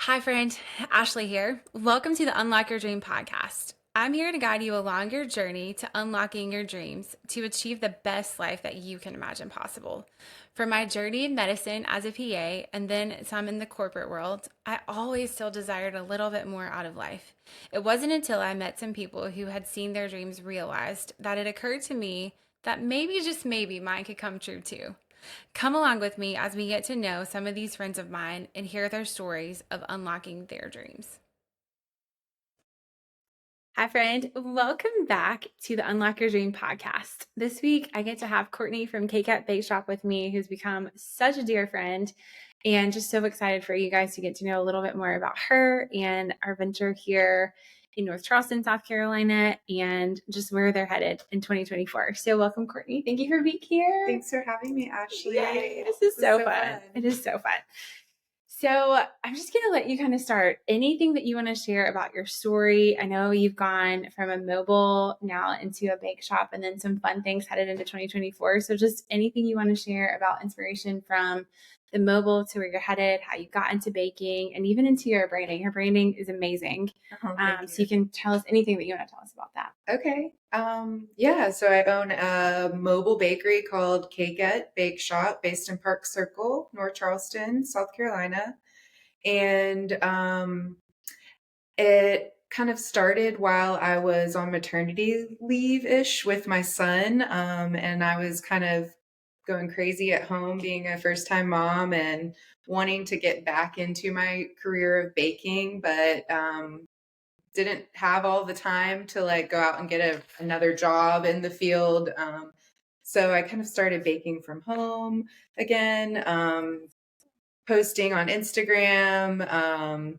Hi, friend. Ashley here. Welcome to the Unlock Your Dream podcast. I'm here to guide you along your journey to unlocking your dreams to achieve the best life that you can imagine possible. From my journey in medicine as a PA and then some in the corporate world, I always still desired a little bit more out of life. It wasn't until I met some people who had seen their dreams realized that it occurred to me that maybe, just maybe, mine could come true too. Come along with me as we get to know some of these friends of mine and hear their stories of unlocking their dreams. Hi, friend. Welcome back to the Unlock Your Dream podcast. This week, I get to have Courtney from Cakette Bake Shop with me, who's become such a dear friend, and just so excited for you guys to get to know a little bit more about her and our venture here in North Charleston, South Carolina, and just where they're headed in 2024. So welcome, Courtney. Thank you for being here. Thanks for having me, Ashley. Yay, this is so fun. It is so fun. So I'm just going to let you kind of start. Anything that you want to share about your story? I know you've gone from a mobile now into a bake shop and then some fun things headed into 2024. So just anything you want to share about inspiration from the mobile to where you're headed, how you got into baking, and even into your branding. Your branding is amazing. So you can tell us anything that you want to tell us about that. Okay. So I own a mobile bakery called Cakette Bake Shop based in Park Circle, North Charleston, South Carolina. And it kind of started while I was on maternity leave-ish with my son. And I was kind of going crazy at home being a first-time mom and wanting to get back into my career of baking, but didn't have all the time to like go out and get another job in the field. So I kind of started baking from home again, posting on Instagram,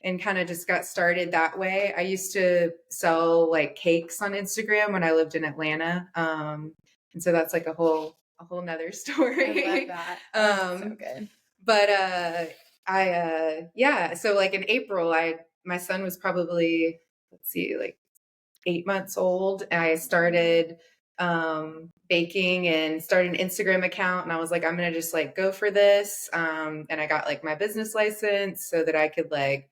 and kind of just got started that way. I used to sell like cakes on Instagram when I lived in Atlanta. And so that's like a whole nother story. I love that. That's so good. But so like in April, my son was probably, like 8 months old. And I started baking and started an Instagram account. And I was like, I'm going to just like go for this. And I got like my business license so that I could like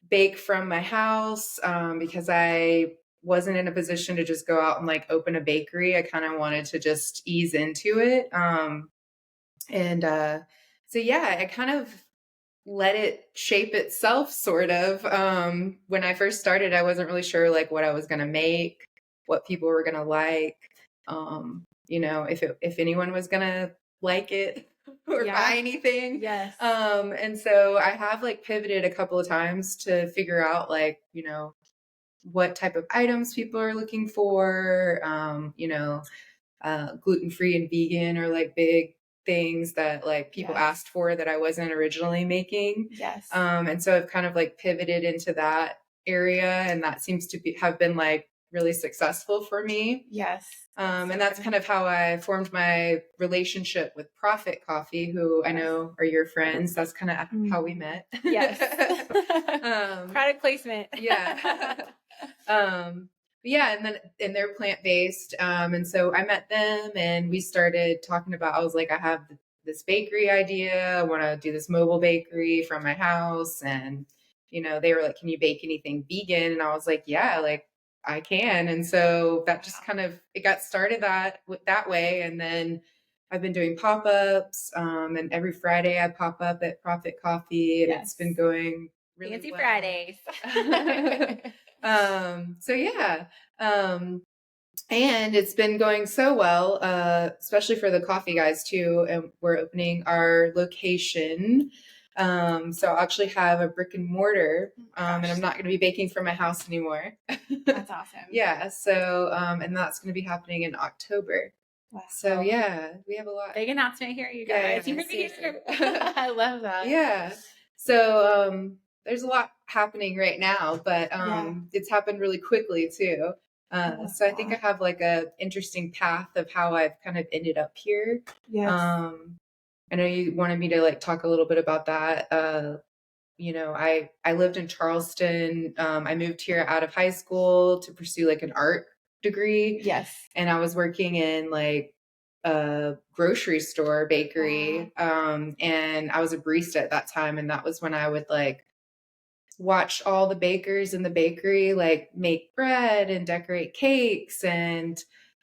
bake from my house, because I wasn't in a position to just go out and like open a bakery. I kind of wanted to just ease into it. I kind of let it shape itself sort of. When I first started, I wasn't really sure like what I was going to make, what people were going to like, if anyone was going to like it or buy anything. Yes. And so I have like pivoted a couple of times to figure out like, what type of items people are looking for. Gluten-free and vegan are like big things that like people asked for that I wasn't originally making. Yes. And so I've kind of like pivoted into that area, and that seems to have been like really successful for me. Yes. And that's kind of how I formed my relationship with Profit Coffee, who I know are your friends. That's kind of how we met. Yes. Product placement. Yeah. And they're plant-based. And so I met them and we started talking about, I was like, I have this bakery idea. I want to do this mobile bakery from my house. And, they were like, can you bake anything vegan? And I was like, yeah, like I can. And so that just kind of, it got started that way. And then I've been doing pop-ups, and every Friday I pop up at Profit Coffee, and it's been going really Fancy well. Fridays. And it's been going so well, especially for the coffee guys too. And we're opening our location. So I'll actually have a brick and mortar, and I'm not going to be baking from my house anymore. That's awesome. Yeah. So, and that's going to be happening in October. Wow. So yeah, we have a lot. Big announcement here, you guys. I love that. Yeah. So, there's a lot happening right now, but it's happened really quickly too. So I think I have like a interesting path of how I've kind of ended up here. Yes. I know you wanted me to like talk a little bit about that. I lived in Charleston. I moved here out of high school to pursue like an art degree. Yes. And I was working in like a grocery store bakery. And I was a barista at that time. And that was when I would like watched all the bakers in the bakery like make bread and decorate cakes and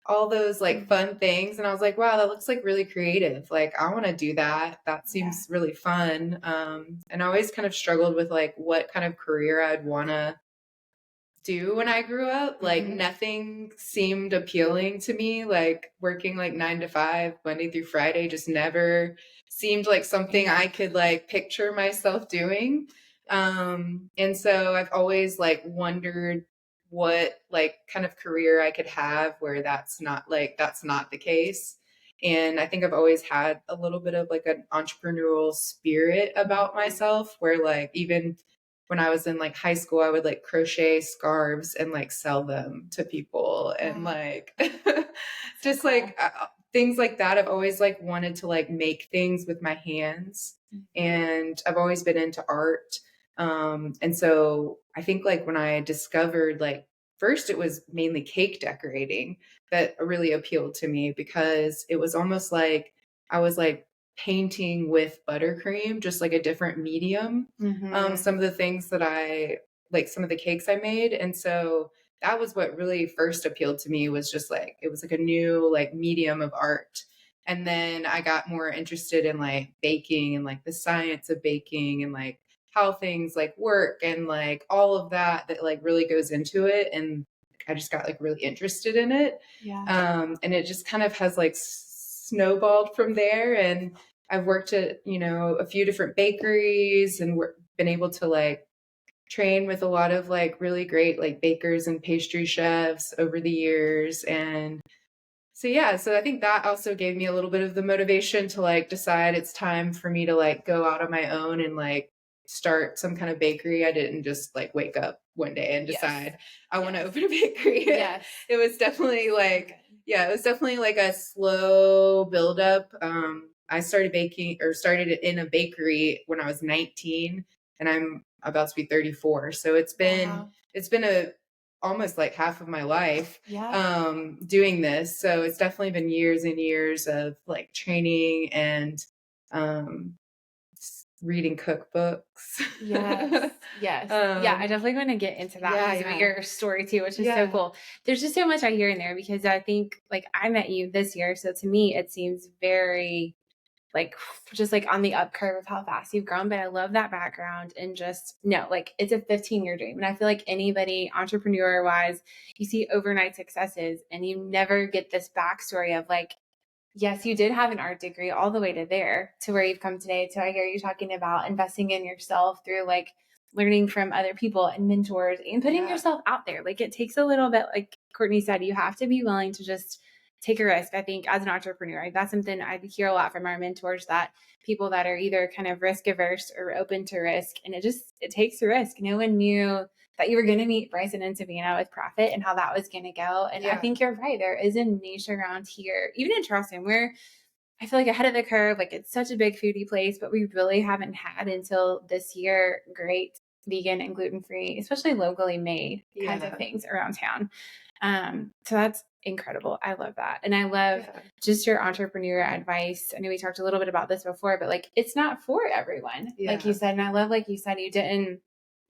all those like fun things. And I was like, wow, that looks like really creative. Like, I want to do that. That seems really fun. And I always kind of struggled with like what kind of career I'd want to do when I grew up. Like, nothing seemed appealing to me. Like, working like 9 to 5, Monday through Friday, just never seemed like something I could like picture myself doing. And so I've always like wondered what like kind of career I could have where that's not the case. And I think I've always had a little bit of like an entrepreneurial spirit about myself where like even when I was in like high school, I would like crochet scarves and like sell them to people and like just like things like that. I've always like wanted to like make things with my hands, and I've always been into art. And so I think like when I discovered like first it was mainly cake decorating that really appealed to me because it was almost like I was like painting with buttercream, just like a different medium. Some of the things that I like, some of the cakes I made. And so that was what really first appealed to me, was just like, it was like a new like medium of art. And then I got more interested in like baking and like the science of baking and like how things like work and like all of that like really goes into it. And I just got like really interested in it. And it just kind of has like snowballed from there. And I've worked at, a few different bakeries and been able to like train with a lot of like really great like bakers and pastry chefs over the years. And so, yeah, so I think that also gave me a little bit of the motivation to like decide it's time for me to like go out on my own and like start some kind of bakery. I didn't just like wake up one day and decide I want to open a bakery. It was definitely like, it was definitely like a slow buildup. I started started in a bakery when I was 19, and I'm about to be 34. So it's been almost like half of my life doing this. So it's definitely been years and years of like training and reading cookbooks. Yes. Yeah, I definitely want to get into that piece of your story too, which is so cool. There's just so much I hear in there because I think like I met you this year. So to me, it seems very like just like on the up curve of how fast you've grown. But I love that background and just like it's a 15-year dream. And I feel like anybody entrepreneur wise, you see overnight successes and you never get this backstory of like, yes, you did have an art degree all the way to there to where you've come today. So I hear you talking about investing in yourself through like learning from other people and mentors and putting yourself out there. Like it takes a little bit, like Courtney said, you have to be willing to just take a risk. I think as an entrepreneur, that's something I hear a lot from our mentors, that people that are either kind of risk averse or open to risk. And it takes a risk. No one knew that you were going to meet Bryson and Savannah with Profit and how that was going to go. And I think you're right. There is a niche around here, even in Charleston, where I feel like ahead of the curve, like it's such a big foodie place, but we really haven't had until this year great vegan and gluten-free, especially locally made kinds of things around town. So that's incredible. I love that. And I love just your entrepreneur advice. I know we talked a little bit about this before, but like, it's not for everyone, like you said. And I love, like you said, you didn't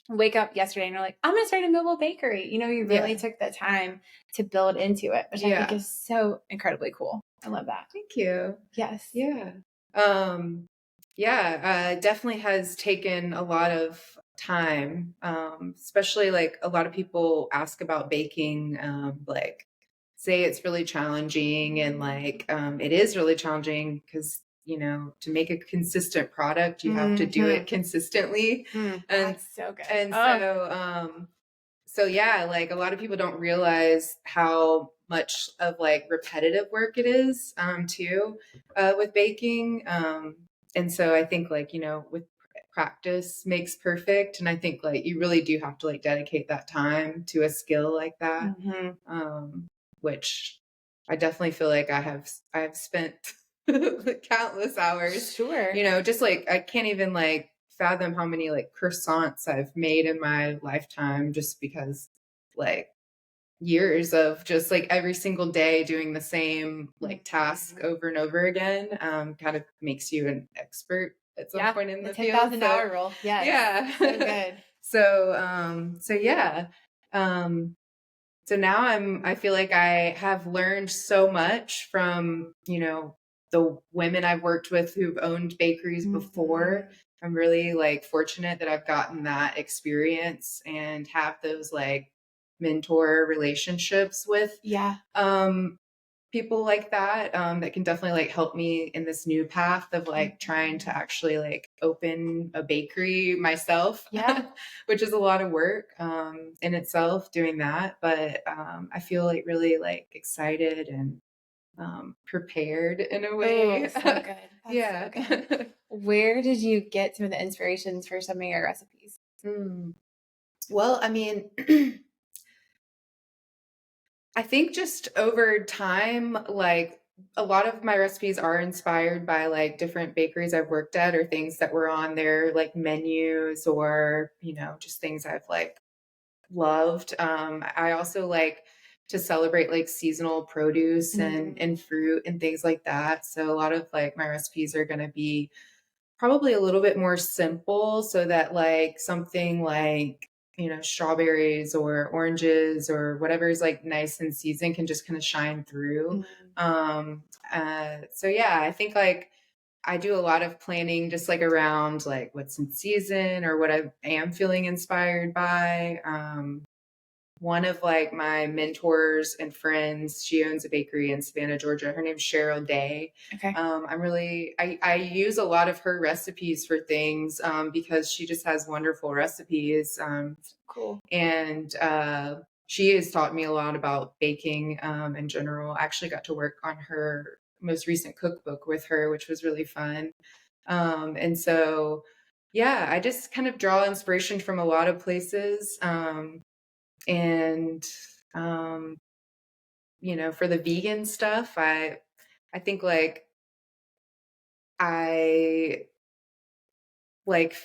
wake up yesterday and you're like, I'm going to start a mobile bakery. You really took the time to build into it, which I think is so incredibly cool. I love that. Thank you. Yes. Yeah. Definitely has taken a lot of time. Especially like a lot of people ask about baking, like say it's really challenging, and like it is really challenging because to make a consistent product, you have to do it consistently. And that's so good. And so like a lot of people don't realize how much of like repetitive work it is too with baking. And so I think like, with practice makes perfect. And I think like you really do have to like dedicate that time to a skill like that. Which I definitely feel like I have spent countless hours. Sure. Just like I can't even like fathom how many like croissants I've made in my lifetime, just because like years of just like every single day doing the same like task over and over again kind of makes you an expert at some point in the field. 10,000 hour rule. Yes. So good. So yeah. So now I feel like I have learned so much from, the women I've worked with who've owned bakeries before. I'm really like fortunate that I've gotten that experience and have those like mentor relationships with people like that, that can definitely like help me in this new path of like trying to actually like open a bakery myself. Which is a lot of work in itself doing that, but I feel like really like excited and prepared in a way. Oh, so good. That's Yeah. so good. Where did you get some of the inspirations for some of your recipes? Well, I mean, I think just over time, like a lot of my recipes are inspired by like different bakeries I've worked at or things that were on their like menus or, just things I've like loved. I also like to celebrate like seasonal produce and fruit and things like that. So a lot of like my recipes are going to be probably a little bit more simple so that like something like, strawberries or oranges or whatever is like nice in season can just kind of shine through. So yeah, I think like I do a lot of planning just like around like what's in season or what I am feeling inspired by. One of like my mentors and friends, she owns a bakery in Savannah, Georgia. Her name's Cheryl Day. Okay. I use a lot of her recipes for things because she just has wonderful recipes. Cool. And she has taught me a lot about baking in general. I actually got to work on her most recent cookbook with her, which was really fun. And so, yeah, I just kind of draw inspiration from a lot of places. And for the vegan stuff, I think like I like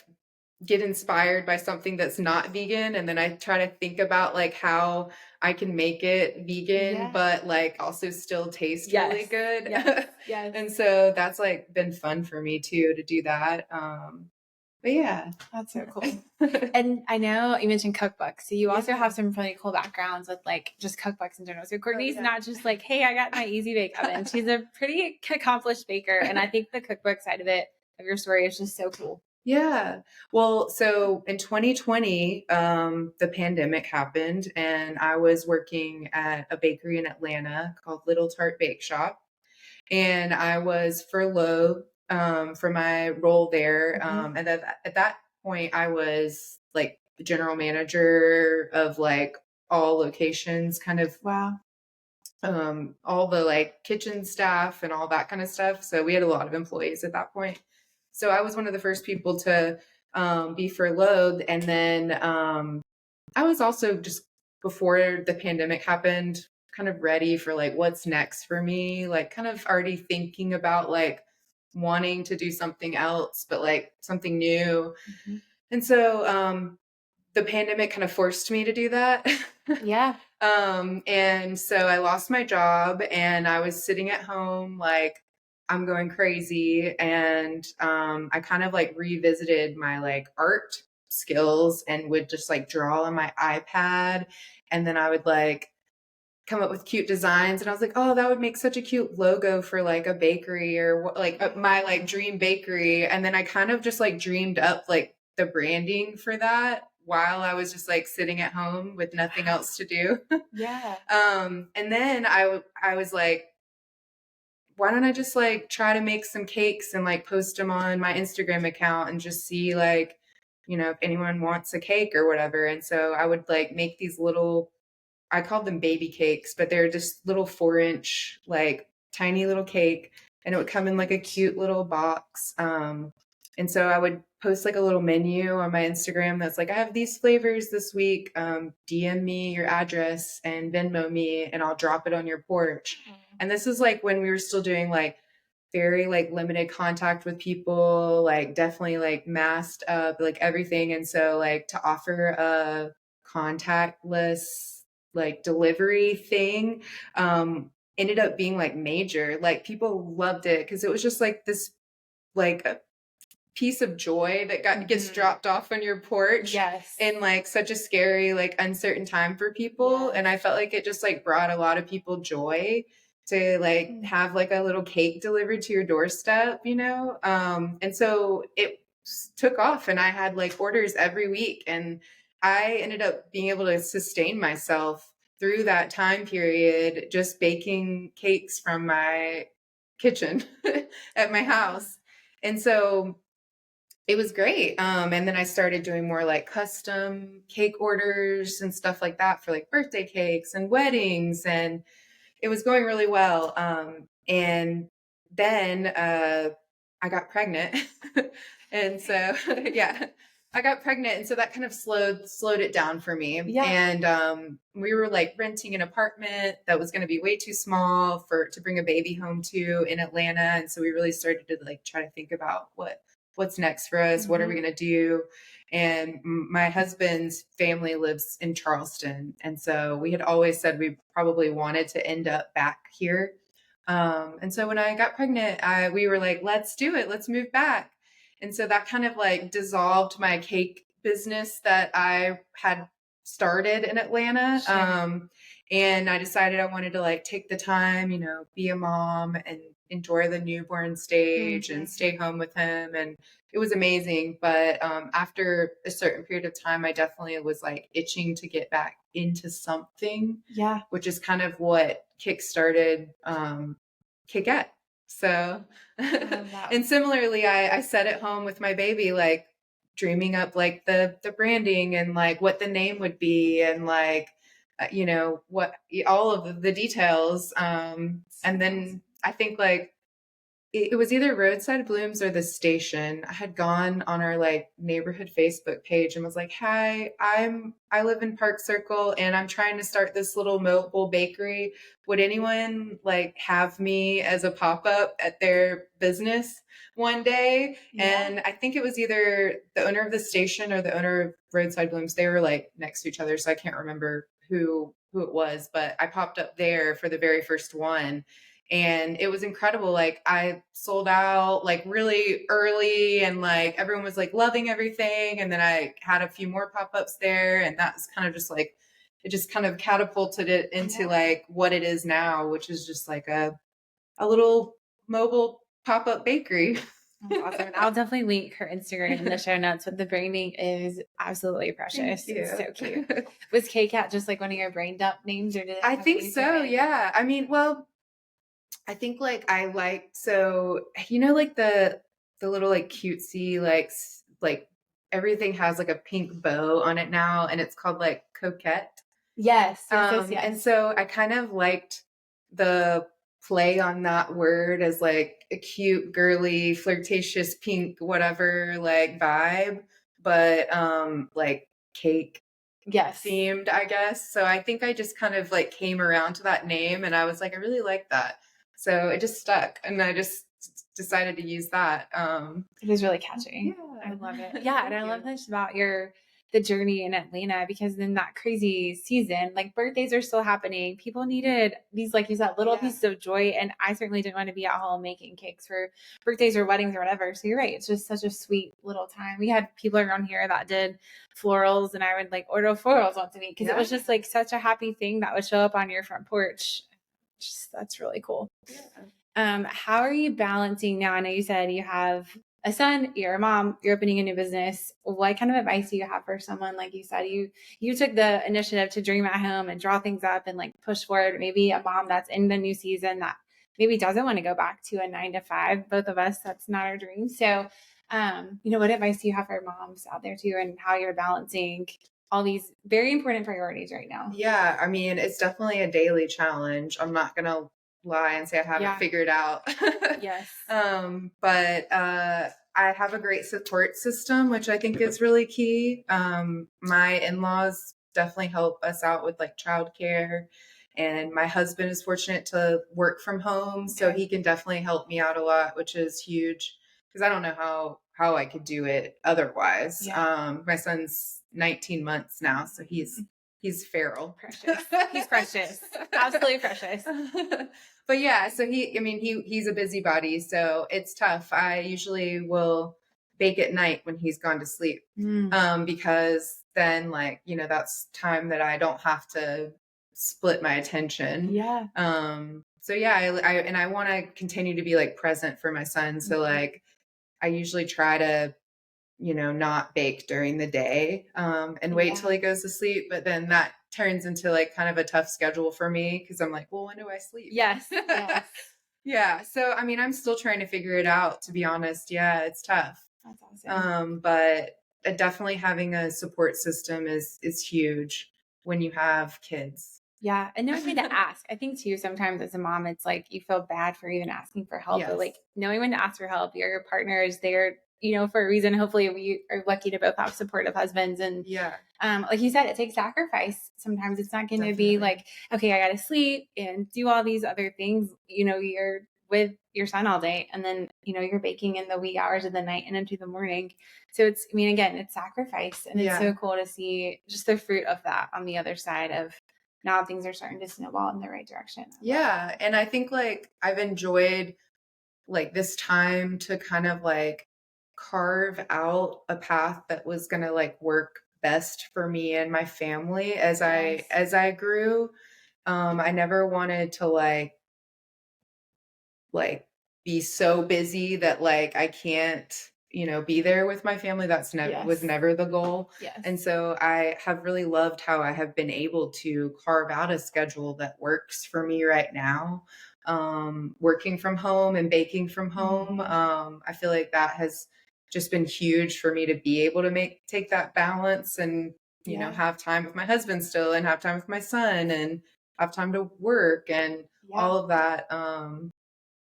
get inspired by something that's not vegan, and then I try to think about like how I can make it vegan but like also still taste really good. Yes. And so that's like been fun for me too to do that. But yeah, that's so cool. And I know you mentioned cookbooks, so you also have some really cool backgrounds with like just cookbooks in general. So Courtney's not just like, hey, I got my easy bake oven. She's a pretty accomplished baker, and I think the cookbook side of your story is just so cool. Yeah. Well, so in 2020, the pandemic happened, and I was working at a bakery in Atlanta called Tartine Bake Shop, and I was furloughed for my role there. And then at that point, I was like the general manager of like all locations, kind of all the like kitchen staff and all that kind of stuff. So we had a lot of employees at that point. So I was one of the first people to be furloughed. And then I was also just before the pandemic happened, kind of ready for like what's next for me, like kind of already thinking about like wanting to do something else, but like something new. And so the pandemic kind of forced me to do that. Yeah. And so I lost my job and I was sitting at home like I'm going crazy. And I kind of like revisited my like art skills and would just like draw on my iPad. And then I would like come up with cute designs. And I was like, oh, that would make such a cute logo for like a bakery or like my like dream bakery. And then I kind of just like dreamed up like the branding for that while I was just like sitting at home with nothing else to do. Yeah. And then I was like, why don't I just like try to make some cakes and like post them on my Instagram account and just see like, if anyone wants a cake or whatever. And so I would like make these little, I called them baby cakes, but they're just little 4-inch, like tiny little cake. And it would come in like a cute little box. And so I would post like a little menu on my Instagram that's like, I have these flavors this week. DM me your address and Venmo me, and I'll drop it on your porch. And this is like when we were still doing like very like limited contact with people, like definitely like masked up, like everything. And so like to offer a contactless like delivery thing ended up being like major. Like people loved it because it was just like this like piece of joy that gets dropped off on your porch in like such a scary, like uncertain time for people. And I felt like it just like brought a lot of people joy to like have like a little cake delivered to your doorstep, you know? And so it took off and I had like orders every week, and I ended up being able to sustain myself through that time period, just baking cakes from my kitchen at my house. And so it was great. And then I started doing more like custom cake orders and stuff like that for like birthday cakes and weddings. And it was going really well. And then I got pregnant. And so, yeah, I got pregnant. And so that kind of slowed it down for me. Yeah. And we were like renting an apartment that was going to be way too small to bring a baby home to in Atlanta. And so we really started to like try to think about what's next for us. What are we going to do? And my husband's family lives in Charleston. And so we had always said we probably wanted to end up back here. And so when I got pregnant, we were like, let's do it. Let's move back. And so that kind of like dissolved my cake business that I had started in Atlanta. Sure. And I decided I wanted to like take the time, you know, be a mom and enjoy the newborn stage and stay home with him. And it was amazing. But after a certain period of time, I definitely was like itching to get back into something. Yeah. Which is kind of what kickstarted Cakette. So, and similarly, I sat at home with my baby, like dreaming up like the branding and like what the name would be and like, you know, what all of the details. And then I think like it was either Roadside Blooms or the station. I had gone on our like neighborhood Facebook page and was like, "Hi, I live in Park Circle and I'm trying to start this little mobile bakery. Would anyone like have me as a pop-up at their business one day?" Yeah. And I think it was either the owner of the station or the owner of Roadside Blooms. They were like next to each other, so I can't remember who it was, but I popped up there for the very first one. And it was incredible. Like I sold out like really early and like everyone was like loving everything. And then I had a few more pop-ups there. And that's kind of just like, it just kind of catapulted it into like what it is now, which is just like a little mobile pop-up bakery. That's awesome. And I'll definitely link her Instagram in the show notes, but the branding is absolutely precious. It's so cute. Was Cakette just like one of your brain dump names, or did it I think so, yeah. I mean, well, I think like so you know like the little like cutesy like everything has like a pink bow on it now and it's called like Coquette. Yes. And so I kind of liked the play on that word as like a cute, girly, flirtatious, pink, whatever like vibe, but like cake themed, I guess. So I think I just kind of like came around to that name and I was like, I really like that. So it just stuck and I just decided to use that. It is really catchy. Yeah. I love it. Yeah. And I love this about the journey in Atlanta, because in that crazy season, like birthdays are still happening. People needed these, like you said, little pieces of joy. And I certainly didn't want to be at home making cakes for birthdays or weddings or whatever. So you're right. It's just such a sweet little time. We had people around here that did florals and I would like order florals once a week because it was just like such a happy thing that would show up on your front porch. That's really cool. Yeah. How are you balancing now? I know you said you have a son, you're a mom, you're opening a new business. What kind of advice do you have for someone? Like you said, you took the initiative to dream at home and draw things up and like push forward. Maybe a mom that's in the new season that maybe doesn't want to go back to a 9-to-5. Both of us, that's not our dream. So, what advice do you have for moms out there too, and how you're balancing all these very important priorities right now? Yeah, I mean, it's definitely a daily challenge. I'm not going to lie and say I haven't figured out. Yes. But I have a great support system, which I think is really key. My in-laws definitely help us out with like childcare, and my husband is fortunate to work from home, so he can definitely help me out a lot, which is huge because I don't know how I could do it otherwise. Yeah. My son's 19 months now, so he's feral. Precious. He's precious. Absolutely precious. But yeah, so he's a busybody, so it's tough. I usually will bake at night when he's gone to sleep. Because then like, you know, that's time that I don't have to split my attention. Yeah. So yeah, I want to continue to be like present for my son. So like, I usually try to, you know, not bake during the day, and wait till he goes to sleep. But then that turns into like kind of a tough schedule for me because I'm like, well, when do I sleep? Yes. Yes. Yeah. So, I mean, I'm still trying to figure it out, to be honest. Yeah, it's tough. That's awesome. But definitely having a support system is huge when you have kids. Yeah. And knowing when to ask. I think too, sometimes as a mom, it's like you feel bad for even asking for help, but like knowing when to ask for help, your partner is there, you know, for a reason. Hopefully we are lucky to both have supportive husbands. And like you said, it takes sacrifice. Sometimes it's not going to be like, okay, I got to sleep and do all these other things. You know, you're with your son all day and then, you know, you're baking in the wee hours of the night and into the morning. So it's, I mean, again, it's sacrifice, and it's so cool to see just the fruit of that on the other side of now things are starting to snowball in the right direction. Yeah. And I think like I've enjoyed like this time to kind of like carve out a path that was going to like work best for me and my family as I grew. I never wanted to like be so busy that like I can't, you know, be there with my family. That's never was never the goal. And so I have really loved how I have been able to carve out a schedule that works for me right now. Working from home and baking from home. I feel like that has just been huge for me to be able to take that balance and, you know, have time with my husband still and have time with my son and have time to work and all of that.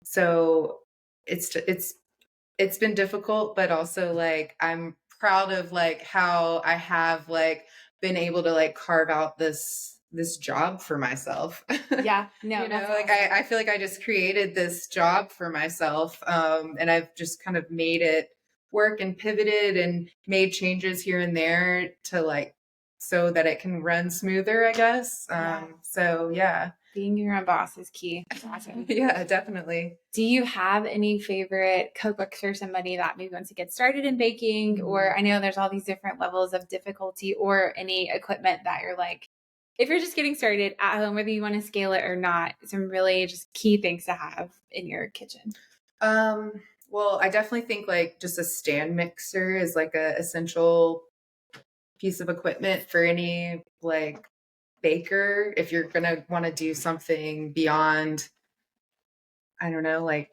So it's been difficult, but also like I'm proud of like how I have like been able to like carve out this job for myself. Yeah. No, you know, like I feel like I just created this job for myself. And I've just kind of made it work and pivoted and made changes here and there to like so that it can run smoother, I guess. So yeah. Being your own boss is key. That's awesome. Yeah, definitely. Do you have any favorite cookbooks or somebody that maybe wants to get started in baking? Or I know there's all these different levels of difficulty, or any equipment that you're like, if you're just getting started at home, whether you want to scale it or not, some really just key things to have in your kitchen. Well, I definitely think like just a stand mixer is like a essential piece of equipment for any like baker if you're going to want to do something beyond, I don't know, like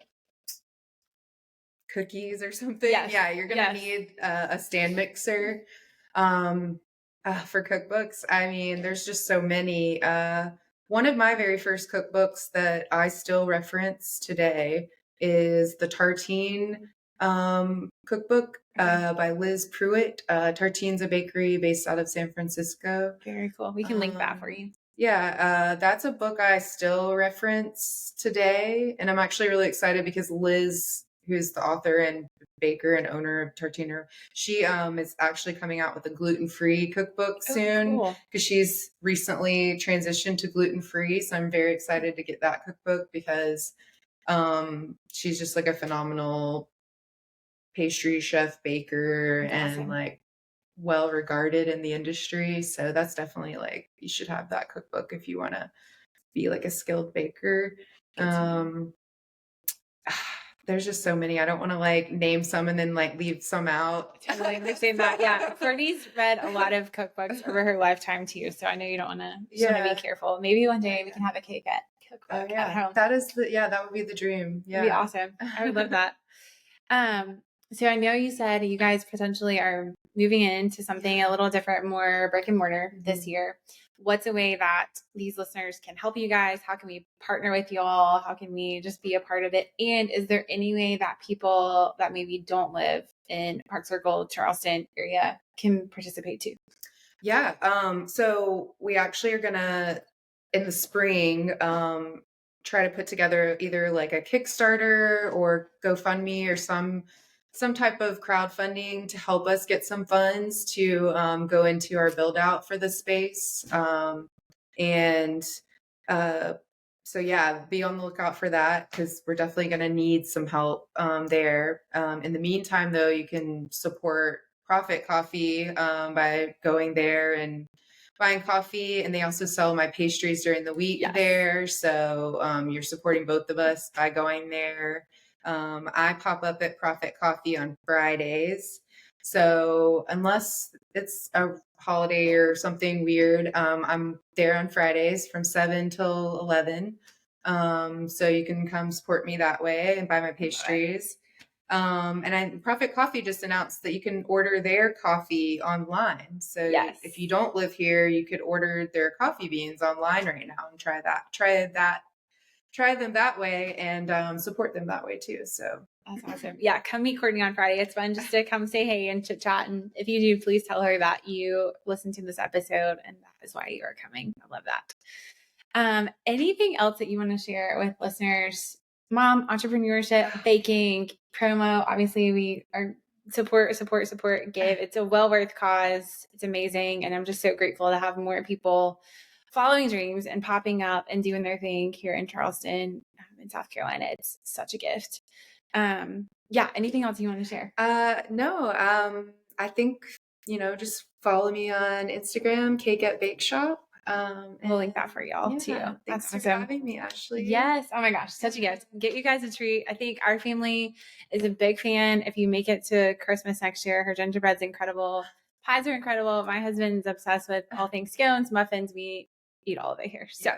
cookies or something. Yeah, you're going to need a stand mixer. For cookbooks, I mean, there's just so many. One of my very first cookbooks that I still reference today is the Tartine Cookbook by Liz Pruitt. Tartine's a bakery based out of San Francisco. Very cool. We can link that for you. Yeah, that's a book I still reference today. And I'm actually really excited because Liz, who's the author and baker and owner of Tartine, she is actually coming out with a gluten-free cookbook soon because she's recently transitioned to gluten-free. So I'm very excited to get that cookbook because she's just like a phenomenal pastry chef, baker, and like well regarded in the industry. So that's definitely like you should have that cookbook if you want to be like a skilled baker. There's just so many. I don't want to like name some and then like leave some out. Totally understand that. Yeah. Courtney's read a lot of cookbooks over her lifetime too. So I know you don't want to be careful. Maybe one day we can have a Cakette cookbook at home. That would be the dream. Yeah. That'd be awesome. I would love that. So I know you said you guys potentially are moving into something a little different, more brick and mortar this year. What's a way that these listeners can help you guys? How can we partner with you all? How can we just be a part of it? And is there any way that people that maybe don't live in Park Circle, Charleston area can participate too? Yeah. So we actually are gonna, in the spring, try to put together either like a Kickstarter or GoFundMe or some type of crowdfunding to help us get some funds to go into our build out for the space. And So yeah, be on the lookout for that because we're definitely going to need some help there. In the meantime, though, you can support Profit Coffee by going there and buying coffee. And they also sell my pastries during the week there. So you're supporting both of us by going there. I pop up at Profit Coffee on Fridays. So unless it's a holiday or something weird, I'm there on Fridays from 7 till 11. So you can come support me that way and buy my pastries. Profit Coffee just announced that you can order their coffee online. So if you don't live here, you could order their coffee beans online right now and try them that way and support them that way too. So that's awesome. Yeah, come meet Courtney on Friday. It's fun just to come say hey and chit chat. And if you do, please tell her that you listened to this episode and that is why you are coming. I love that. Anything else that you want to share with listeners? Mom, entrepreneurship, baking, promo. Obviously, we are support, give. It's a well worth cause. It's amazing. And I'm just so grateful to have more people following dreams and popping up and doing their thing here in Charleston, in South Carolina. It's such a gift. Anything else you want to share? No. I think, just follow me on Instagram, Cakette Bake Shop. We'll link that for y'all too. Thanks for having me, Ashley. Yes. Oh my gosh, such a gift. Get you guys a treat. I think our family is a big fan. If you make it to Christmas next year, her gingerbread's incredible. Pies are incredible. My husband's obsessed with all things scones, muffins. We eat all of it here. So,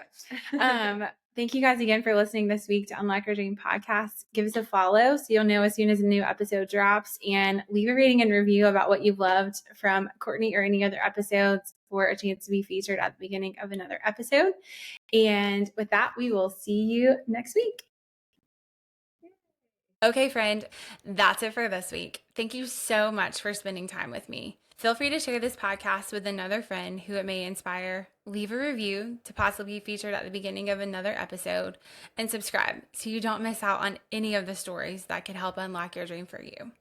thank you guys again for listening this week to Unlock Your Dream Podcast. Give us a follow so you'll know as soon as a new episode drops, and leave a rating and review about what you've loved from Courtney or any other episodes for a chance to be featured at the beginning of another episode. And with that, we will see you next week. Okay, friend, that's it for this week. Thank you so much for spending time with me. Feel free to share this podcast with another friend who it may inspire. Leave a review to possibly be featured at the beginning of another episode, and subscribe so you don't miss out on any of the stories that could help unlock your dream for you.